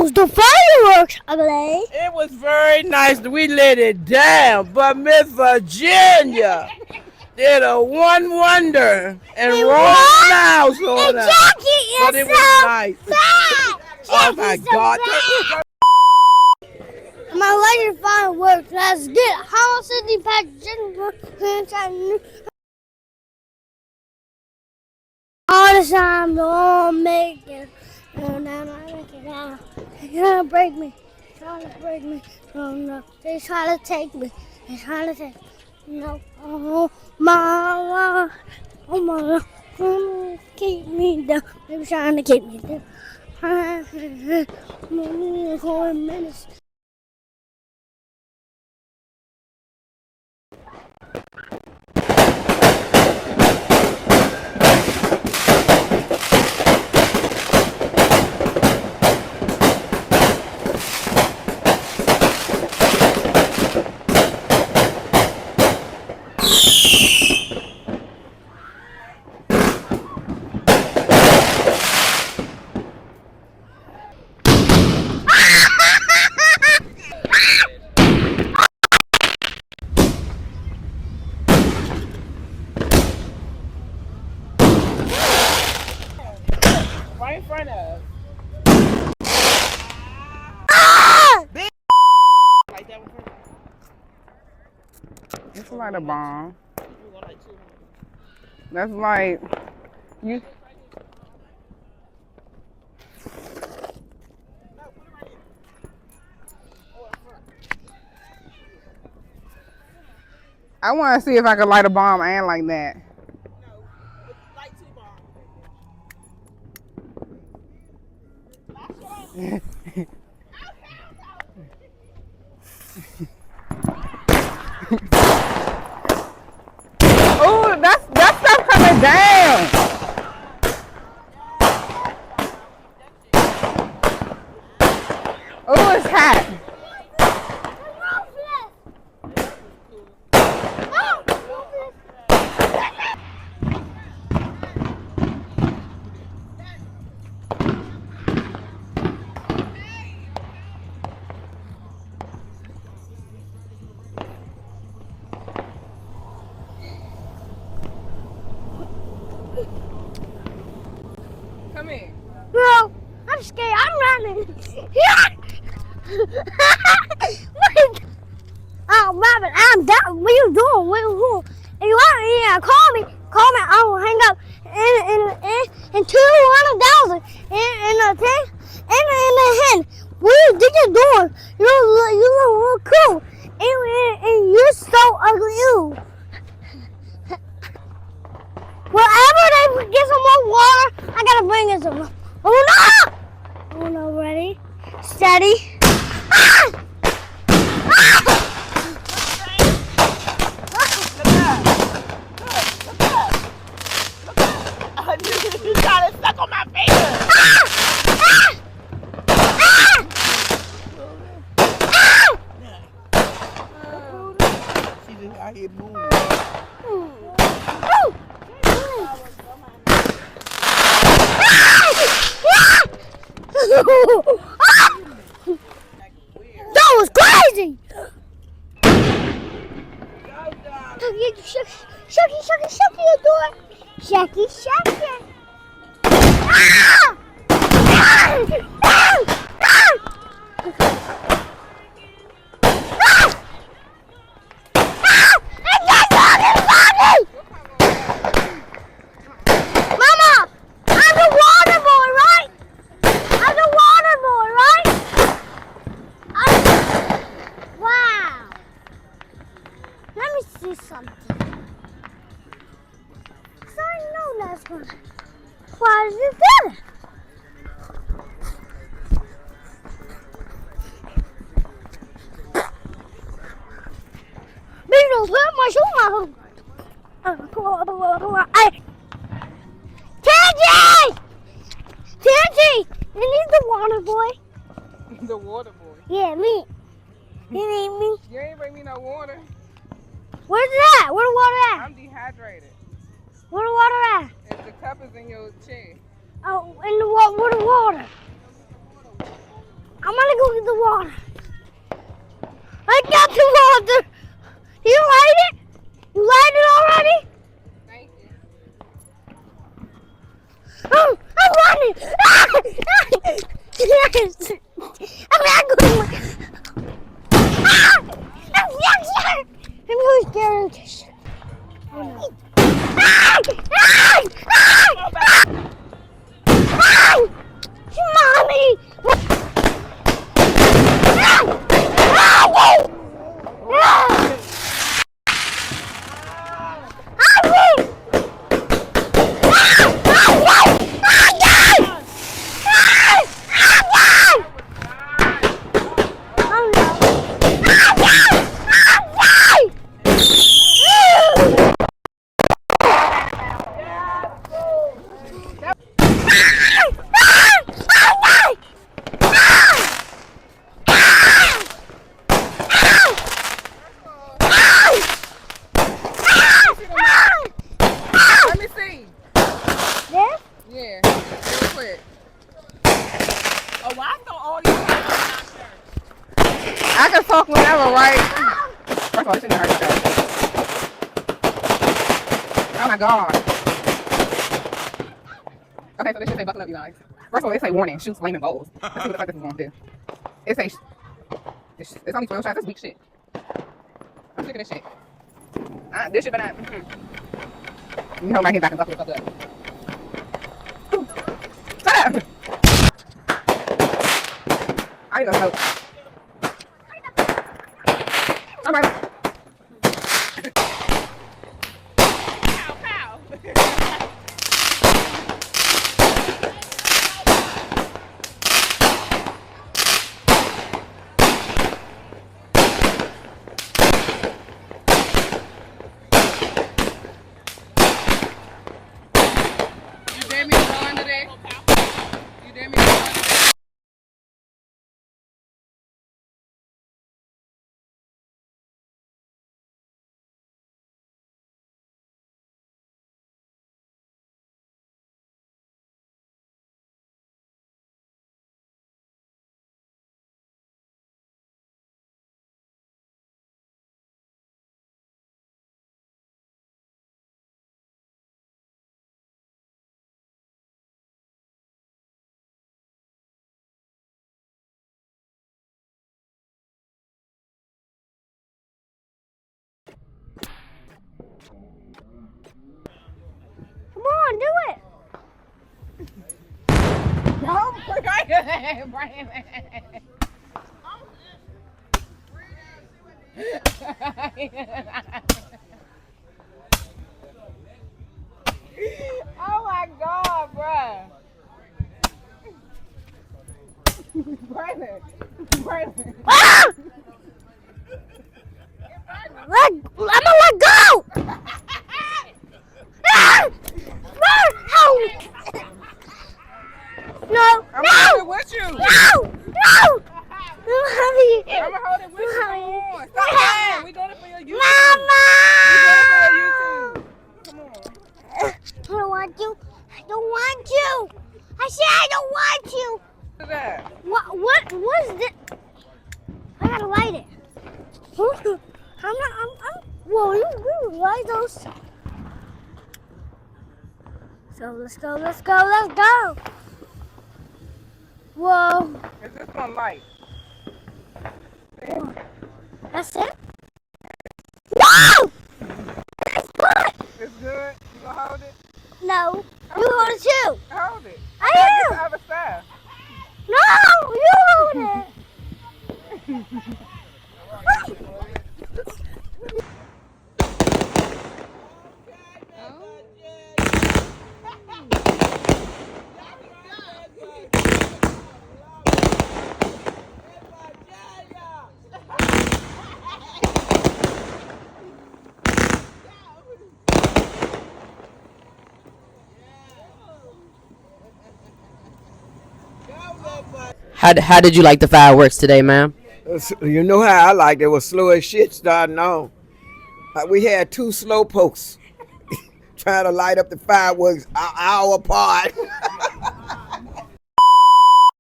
was the fireworks, I believe. It was very nice. We lit it down, but Miss Virginia did a one wonder and And rolled what? house And on us. Jackie But is it was so nice. fat. Oh my Jackie's so God. fat. My lady fireworks. Let's get it. How much did the packaging? All the time, don't make it. No, no, no, make it out. They're gonna break me. They're trying to break me. No, no. They try to take me. They try to take me. No. Oh, my. Oh, my. Keep me down. They're trying to keep me down. Minutes. Right in front of us. Like that one first. It's like a bomb. That's like you. I want to see if I could light a bomb and like that. Oh, that's stuff coming down. Oh, it's hot. Come here. Bro, I'm scared. I'm running. Oh, Robin, I'm down. What you doing? Who? If you want me, call me. Call me. I will hang up in 200,000 in a thing in the hand. What you think you're doing? You look cool. And you're so ugly. You. Wherever they get some more water, I gotta bring in some. Oh no! Oh no, ready? Steady. Ah! Ah! You got it stuck on my finger. She just out here moving. That was crazy! Shucky, you do it! Shucky. Ah! Mama, I'm the water boy, right? I'm the water boy, right? Wow. Let me see something. So I know that's one. Why is it there? Beatles, where my shoe? Tangy! You need the water boy. The water boy. Yeah, me. You need me. You ain't bring me no water. Where's that? Where the water at? I'm dehydrated. Where the water at? If the cup is in your chair. Oh, in the water. Where the water? I'm gonna go get the water. I got the water. You light it? You light it already? Thank you. Oh, I'm running. Yes. I'm not going. I'm really scared. Oh, no. Mommy! Let me see. This? Yeah, real quick. Oh, well, I thought all these I can talk whenever, right? First of all, this shit hurt yourself. Oh my god. Okay, so this should say buckle up, you guys. First of all, it say warning, shoot flaming bowls. Let's see what the fuck this is gonna do. It say it's only 12 shots, that's weak shit. I'm sick of this shit. This shit better not. You hold my head back and buckle the fuck up. Shut up! I need to help. Alright. Pow, pow. You dare me to go under there? You dare me to go under there? Come on, do it. No, Brian. Oh my god, bruh. Brandon. Ah! I'm gonna let go. Ah! Oh! No! I'm No! gonna hold it with you. No! No! I'm having it. I'm gonna hold it with you. Come on. Stop Mama! playing. We doing it for your YouTube. Mama! We doing it for your YouTube. Come on. I don't want you. I don't want you. I said I don't want you. What's that? What is this? I gotta light it. Whoa, you light those. So let's go. Whoa. Is this one light? That's it? Whoa! That's good. It's good. You gonna hold it? No. You hold it too. Hold it. I Get am. the other side. No, you hold it. How did you like the fireworks today, ma'am? You know how I liked it. It was slow as shit starting on. We had two slow pokes trying to light up the fireworks an hour apart.